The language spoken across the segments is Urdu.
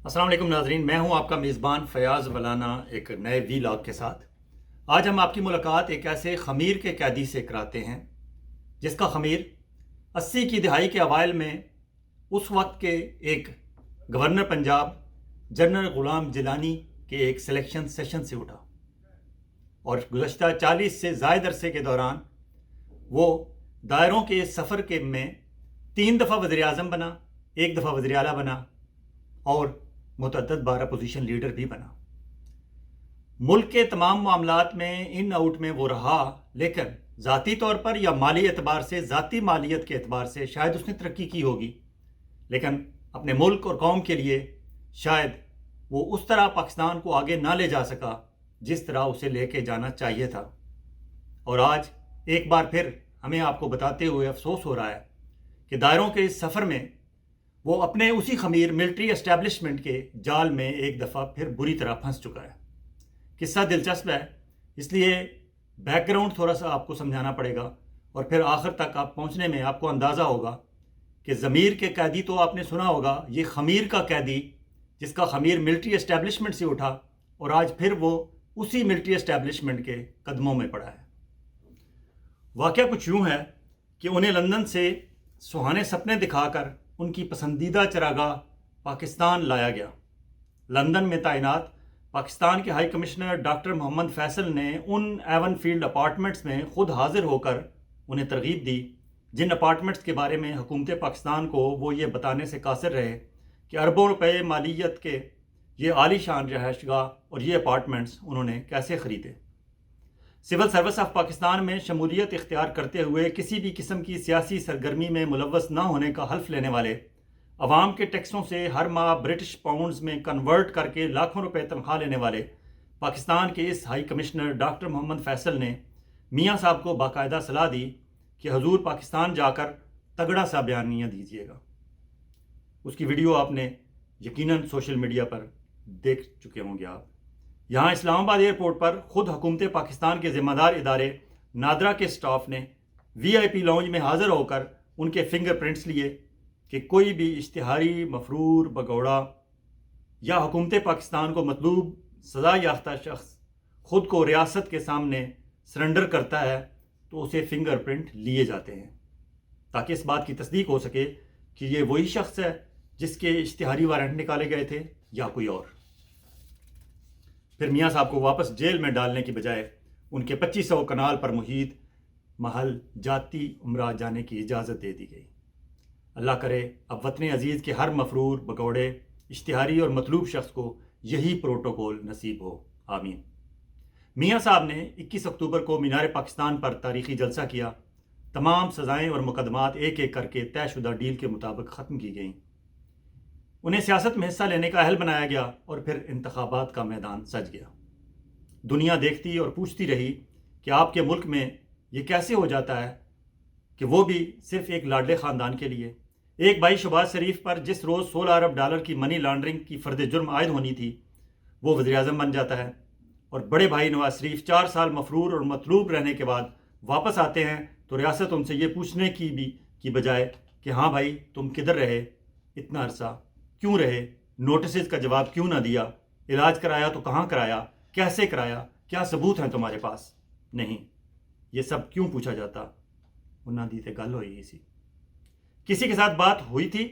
السلام علیکم ناظرین، میں ہوں آپ کا میزبان فیاض ولانا ایک نئے وی لاگ کے ساتھ۔ آج ہم آپ کی ملاقات ایک ایسے خمیر کے قیدی سے کراتے ہیں جس کا خمیر 80 کی دہائی کے اوائل میں اس وقت کے ایک گورنر پنجاب جنرل غلام جیلانی کے ایک سلیکشن سیشن سے اٹھا، اور گزشتہ 40 سے زائد عرصے کے دوران وہ دائروں کے سفر کے میں 3 دفعہ وزیر اعظم بنا، 1 دفعہ وزیر اعلیٰ بنا اور متعدد بار اپوزیشن لیڈر بھی بنا۔ ملک کے تمام معاملات میں ان آؤٹ میں وہ رہا، لیکن ذاتی طور پر یا مالی اعتبار سے، ذاتی مالیت کے اعتبار سے شاید اس نے ترقی کی ہوگی، لیکن اپنے ملک اور قوم کے لیے شاید وہ اس طرح پاکستان کو آگے نہ لے جا سکا جس طرح اسے لے کے جانا چاہیے تھا۔ اور آج ایک بار پھر ہمیں آپ کو بتاتے ہوئے افسوس ہو رہا ہے کہ دائروں کے اس سفر میں وہ اپنے اسی خمیر ملٹری اسٹیبلشمنٹ کے جال میں ایک دفعہ پھر بری طرح پھنس چکا ہے۔ قصہ دلچسپ ہے، اس لیے بیک گراؤنڈ تھوڑا سا آپ کو سمجھانا پڑے گا، اور پھر آخر تک آپ پہنچنے میں آپ کو اندازہ ہوگا کہ ضمیر کے قیدی تو آپ نے سنا ہوگا، یہ خمیر کا قیدی جس کا خمیر ملٹری اسٹیبلشمنٹ سے اٹھا اور آج پھر وہ اسی ملٹری اسٹیبلشمنٹ کے قدموں میں پڑا ہے۔ واقعہ کچھ یوں ہے کہ انہیں لندن سے سہانے سپنے دکھا کر ان کی پسندیدہ چراگاہ پاکستان لایا گیا۔ لندن میں تعینات پاکستان کے ہائی کمشنر ڈاکٹر محمد فیصل نے ان ایون فیلڈ اپارٹمنٹس میں خود حاضر ہو کر انہیں ترغیب دی جن اپارٹمنٹس کے بارے میں حکومت پاکستان کو وہ یہ بتانے سے قاصر رہے کہ اربوں روپے مالیت کے یہ عالی شان رہائش گاہ اور یہ اپارٹمنٹس انہوں نے کیسے خریدے۔ سول سروس آف پاکستان میں شمولیت اختیار کرتے ہوئے کسی بھی قسم کی سیاسی سرگرمی میں ملوث نہ ہونے کا حلف لینے والے، عوام کے ٹیکسوں سے ہر ماہ برٹش پاؤنڈز میں کنورٹ کر کے لاکھوں روپے تنخواہ لینے والے پاکستان کے اس ہائی کمشنر ڈاکٹر محمد فیصل نے میاں صاحب کو باقاعدہ صلاح دی کہ حضور پاکستان جا کر تگڑا سا بیانیہ دیجیے گا۔ اس کی ویڈیو آپ نے یقیناً سوشل میڈیا پر دیکھ چکے ہوں گے۔ آپ یہاں اسلام آباد ایئرپورٹ پر خود حکومت پاکستان کے ذمہ دار ادارے نادرا کے سٹاف نے وی آئی پی لاؤنج میں حاضر ہو کر ان کے فنگر پرنٹس لیے کہ کوئی بھی اشتہاری مفرور بگوڑا یا حکومت پاکستان کو مطلوب سزا یافتہ شخص خود کو ریاست کے سامنے سرنڈر کرتا ہے تو اسے فنگر پرنٹ لیے جاتے ہیں، تاکہ اس بات کی تصدیق ہو سکے کہ یہ وہی شخص ہے جس کے اشتہاری وارنٹ نکالے گئے تھے یا کوئی اور۔ پھر میاں صاحب کو واپس جیل میں ڈالنے کی بجائے ان کے 2500 کنال پر محیط محل جاتی عمرہ جانے کی اجازت دے دی گئی۔ اللہ کرے اب وطن عزیز کے ہر مفرور بگوڑے اشتہاری اور مطلوب شخص کو یہی پروٹوکول نصیب ہو، آمین۔ میاں صاحب نے 21 اکتوبر کو مینار پاکستان پر تاریخی جلسہ کیا۔ تمام سزائیں اور مقدمات ایک ایک کر کے طے شدہ ڈیل کے مطابق ختم کی گئیں۔ انہیں سیاست میں حصہ لینے کا اہل بنایا گیا اور پھر انتخابات کا میدان سج گیا۔ دنیا دیکھتی اور پوچھتی رہی کہ آپ کے ملک میں یہ کیسے ہو جاتا ہے کہ وہ بھی صرف ایک لاڈلے خاندان کے لیے ایک بھائی شہباز شریف پر جس روز 16 ارب ڈالر کی منی لانڈرنگ کی فرد جرم عائد ہونی تھی وہ وزیر اعظم بن جاتا ہے، اور بڑے بھائی نواز شریف 4 سال مفرور اور مطلوب رہنے کے بعد واپس آتے ہیں تو ریاست ان سے یہ پوچھنے کی بجائے کہ ہاں بھائی تم کدھر رہے اتنا عرصہ، کیوں رہے، نوٹسز کا جواب کیوں نہ دیا، علاج کرایا تو کہاں کرایا، کیسے کرایا، کیا ثبوت ہیں تمہارے پاس، نہیں، یہ سب کیوں پوچھا جاتا؟ انہاں دی تے گل ہوئی سی، کسی کے ساتھ بات ہوئی تھی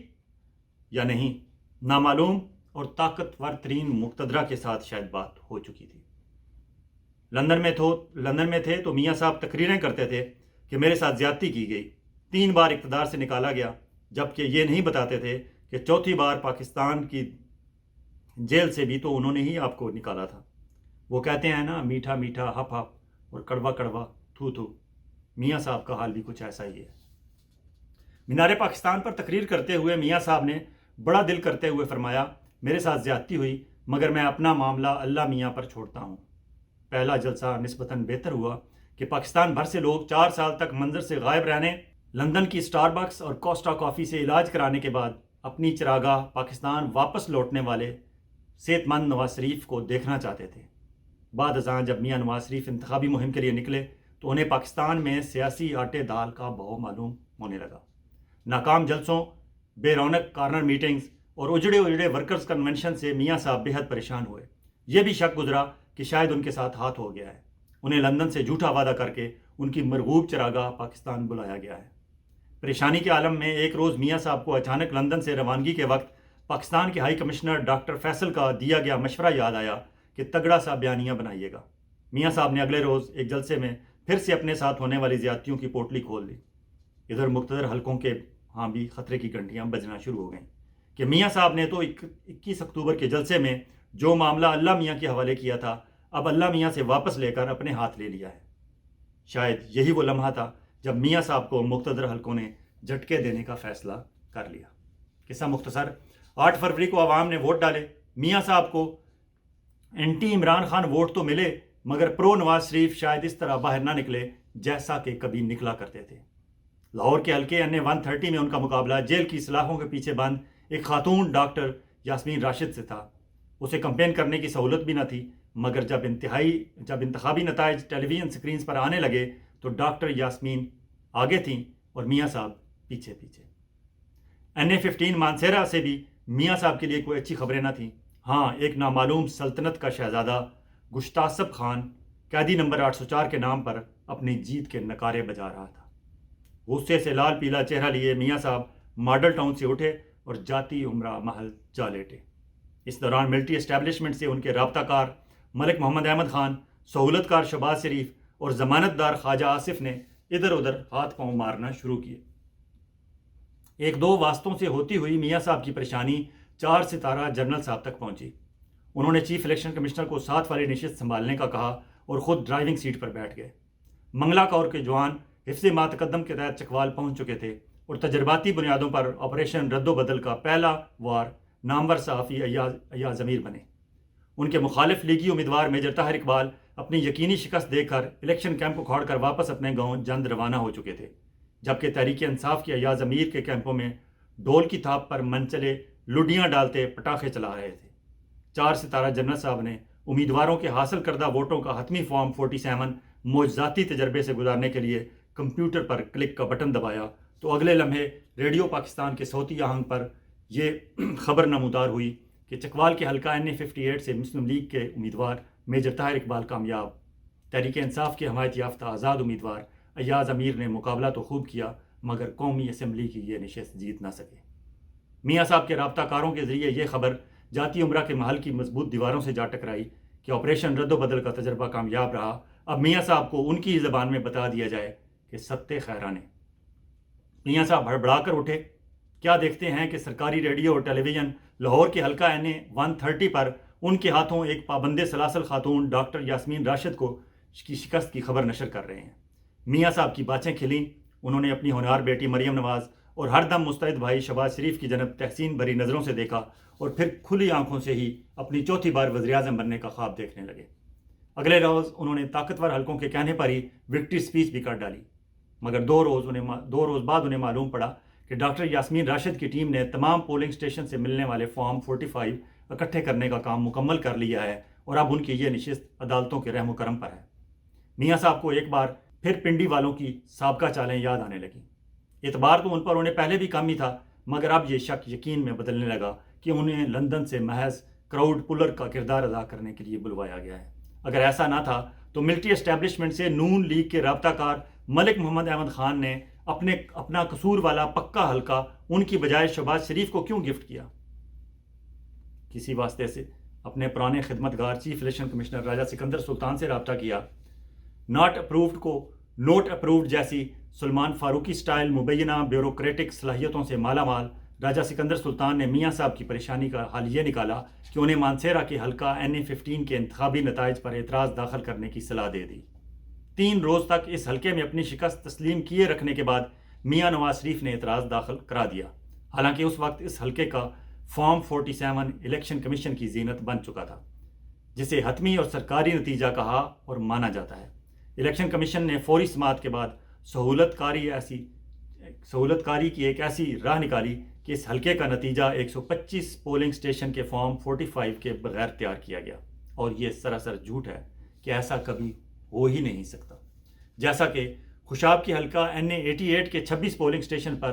یا نہیں، نامعلوم اور طاقتور ترین مقتدرہ کے ساتھ شاید بات ہو چکی تھی۔ لندن میں تھے تو میاں صاحب تقریریں کرتے تھے کہ میرے ساتھ زیادتی کی گئی، 3 بار اقتدار سے نکالا گیا، جبکہ یہ نہیں بتاتے تھے کہ 4تھی بار پاکستان کی جیل سے بھی تو انہوں نے ہی آپ کو نکالا تھا۔ وہ کہتے ہیں نا، میٹھا میٹھا ہپ ہپ اور کڑوا کڑوا تھو تھو، میاں صاحب کا حال بھی کچھ ایسا ہی ہے۔ مینار پاکستان پر تقریر کرتے ہوئے میاں صاحب نے بڑا دل کرتے ہوئے فرمایا، میرے ساتھ زیادتی ہوئی مگر میں اپنا معاملہ اللہ میاں پر چھوڑتا ہوں۔ پہلا جلسہ نسبتاً بہتر ہوا کہ پاکستان بھر سے لوگ 4 سال تک منظر سے غائب رہنے، لندن کی سٹار بکس اور کوسٹا کافی سے علاج کرانے کے بعد اپنی چراگاہ پاکستان واپس لوٹنے والے صحت مند نواز شریف کو دیکھنا چاہتے تھے۔ بعد ازاں جب میاں نواز شریف انتخابی مہم کے لیے نکلے تو انہیں پاکستان میں سیاسی آٹے دال کا بہو معلوم ہونے لگا۔ ناکام جلسوں، بے رونق کارنر میٹنگز اور اجڑے اجڑے ورکرز کنونشن سے میاں صاحب بےحد پریشان ہوئے۔ یہ بھی شک گزرا کہ شاید ان کے ساتھ ہاتھ ہو گیا ہے۔ انہیں لندن سے جھوٹا وعدہ کر کے ان کی مرغوب چراگاہ پاکستان بلایا گیا ہے۔ پریشانی کے عالم میں ایک روز میاں صاحب کو اچانک لندن سے روانگی کے وقت پاکستان کے ہائی کمشنر ڈاکٹر فیصل کا دیا گیا مشورہ یاد آیا کہ تگڑا سا بیانیہ بنائیے گا۔ میاں صاحب نے اگلے روز ایک جلسے میں پھر سے اپنے ساتھ ہونے والی زیادتیوں کی پوٹلی کھول دی۔ ادھر مقتدر حلقوں کے ہاں بھی خطرے کی گھنٹیاں بجنا شروع ہو گئیں کہ میاں صاحب نے تو 21 اکتوبر کے جلسے میں جو معاملہ اللہ میاں کے حوالے کیا تھا، اب اللہ میاں سے واپس لے کر اپنے ہاتھ لے لیا ہے۔ شاید یہی وہ لمحہ تھا جب میاں صاحب کو مقتدر حلقوں نے جھٹکے دینے کا فیصلہ کر لیا۔ قصہ مختصر، 8 فروری کو عوام نے ووٹ ڈالے۔ میاں صاحب کو اینٹی عمران خان ووٹ تو ملے، مگر پرو نواز شریف شاید اس طرح باہر نہ نکلے جیسا کہ کبھی نکلا کرتے تھے۔ لاہور کے حلقے این 130 میں ان کا مقابلہ جیل کی سلاخوں کے پیچھے بند ایک خاتون ڈاکٹر یاسمین راشد سے تھا۔ اسے کمپین کرنے کی سہولت بھی نہ تھی، مگر جب انتخابی نتائج ٹیلی ویژن سکرینز پر آنے لگے تو ڈاکٹر یاسمین آگے تھیں اور میاں صاحب پیچھے پیچھے۔ NA-15 مانسیرا سے بھی میاں صاحب کے لیے کوئی اچھی خبریں نہ تھیں۔ ہاں، ایک نامعلوم سلطنت کا شہزادہ گشتاسب خان قیدی نمبر 804 کے نام پر اپنی جیت کے نعرے بجا رہا تھا۔ غصے سے لال پیلا چہرہ لیے میاں صاحب ماڈل ٹاؤن سے اٹھے اور جاتی عمرہ محل جا لیٹے۔ اس دوران ملٹری اسٹیبلشمنٹ سے ان کے رابطہ کار ملک محمد احمد خان، سہولت کار شہباز شریف اور ضمانت دار خواجہ آصف نے ادھر ادھر ہاتھ پاؤں مارنا شروع کیے۔ ایک دو واسطوں سے ہوتی ہوئی میاں صاحب کی پریشانی 4 ستارہ جنرل صاحب تک پہنچی۔ انہوں نے چیف الیکشن کمشنر کو ساتھ والی نشست سنبھالنے کا کہا اور خود ڈرائیونگ سیٹ پر بیٹھ گئے۔ منگلا کور کے جوان حفظ ما تقدم کے تحت چکوال پہنچ چکے تھے اور تجرباتی بنیادوں پر آپریشن رد و بدل کا پہلا وار نامور صحافی ایاز امیر بنے۔ ان کے مخالف لیگی امیدوار میجر طاہر اقبال اپنی یقینی شکست دے کر الیکشن کیمپ کو کھوڑ کر واپس اپنے گاؤں جند روانہ ہو چکے تھے، جبکہ تحریک انصاف کے ایاز امیر کے کیمپوں میں ڈول کی تھاپ پر منچلے لڈیاں ڈالتے پٹاخے چلا رہے تھے۔ 4 ستارہ جنرل صاحب نے امیدواروں کے حاصل کردہ ووٹوں کا حتمی فارم 47 معجزاتی تجربے سے گزارنے کے لیے کمپیوٹر پر کلک کا بٹن دبایا تو اگلے لمحے ریڈیو پاکستان کے صوتی آہنگ پر یہ خبر نمودار ہوئی کہ چکوال کے حلقہ NA-58 سے مسلم لیگ کے امیدوار میجر طاہر اقبال کامیاب۔ تحریک انصاف کے حمایت یافتہ آزاد امیدوار ایاز امیر نے مقابلہ تو خوب کیا، مگر قومی اسمبلی کی یہ نشست جیت نہ سکے۔ میاں صاحب کے رابطہ کاروں کے ذریعے یہ خبر جاتی عمرہ کے محل کی مضبوط دیواروں سے جا ٹکرائی کہ آپریشن رد و بدل کا تجربہ کامیاب رہا۔ اب میاں صاحب کو ان کی زبان میں بتا دیا جائے کہ ستے خیرانے۔ میاں صاحب ہڑبڑا کر اٹھے۔ کیا دیکھتے ہیں کہ سرکاری ریڈیو اور ٹیلی ویژن لاہور کے حلقہ NA-130 پر ان کے ہاتھوں ایک پابند سلاسل خاتون ڈاکٹر یاسمین راشد کی شکست کی خبر نشر کر رہے ہیں۔ میاں صاحب کی باتیں کھلیں۔ انہوں نے اپنی ہونہار بیٹی مریم نواز اور ہر دم مستعد بھائی شہباز شریف کی جانب تحسین بھری نظروں سے دیکھا اور پھر کھلی آنکھوں سے ہی اپنی چوتھی بار وزیر اعظم بننے کا خواب دیکھنے لگے۔ اگلے روز انہوں نے طاقتور حلقوں کے کہنے پر ہی وکٹری سپیچ بھی کر ڈالی، مگر 2 روز بعد انہیں معلوم پڑا کہ ڈاکٹر یاسمین راشد کی ٹیم نے تمام پولنگ سٹیشن سے ملنے والے فارم 45 اکٹھے کرنے کا کام مکمل کر لیا ہے اور اب ان کی یہ نشست عدالتوں کے رحم و کرم پر ہے۔ میاں صاحب کو ایک بار پھر پنڈی والوں کی سابقہ چالیں یاد آنے لگیں۔ اعتبار تو ان پر انہیں پہلے بھی کم ہی تھا، مگر اب یہ شک یقین میں بدلنے لگا کہ انہیں لندن سے محض کراؤڈ پلر کا کردار ادا کرنے کے لیے بلوایا گیا ہے۔ اگر ایسا نہ تھا تو ملٹری اسٹیبلشمنٹ سے نون لیگ کے رابطہ کار ملک محمد احمد خان نے اپنا قصور والا پکا حلقہ ان کی بجائے شہباز شریف کو کیوں گفٹ کیا؟ کسی واسطے سے اپنے پرانے خدمتگار چیف الیکشن کمشنر راجہ سکندر سلطان سے رابطہ کیا۔ ناٹ اپرووڈ کو نوٹ اپرووڈ جیسی سلمان فاروقی سٹائل مبینہ بیوروکریٹک صلاحیتوں سے مالا مال راجہ سکندر سلطان نے میاں صاحب کی پریشانی کا حل یہ نکالا کہ انہیں مانسیرا کے حلقہ NA-15 کے انتخابی نتائج پر اعتراض داخل کرنے کی صلاح دے دی۔ 3 روز تک اس حلقے میں اپنی شکست تسلیم کیے رکھنے کے بعد میاں نواز شریف نے اعتراض داخل کرا دیا، حالانکہ اس وقت اس حلقے کا فارم 47 الیکشن کمیشن کی زینت بن چکا تھا، جسے حتمی اور سرکاری نتیجہ کہا اور مانا جاتا ہے۔ الیکشن کمیشن نے فوری سماعت کے بعد سہولت کاری کی ایک ایسی راہ نکالی کہ اس حلقے کا نتیجہ 125 پولنگ سٹیشن کے فارم 45 کے بغیر تیار کیا گیا، اور یہ سراسر جھوٹ ہے کہ ایسا کبھی ہو ہی نہیں سکتا۔ جیسا کہ خوشاب کی حلقہ NA-88 کے 26 پولنگ سٹیشن پر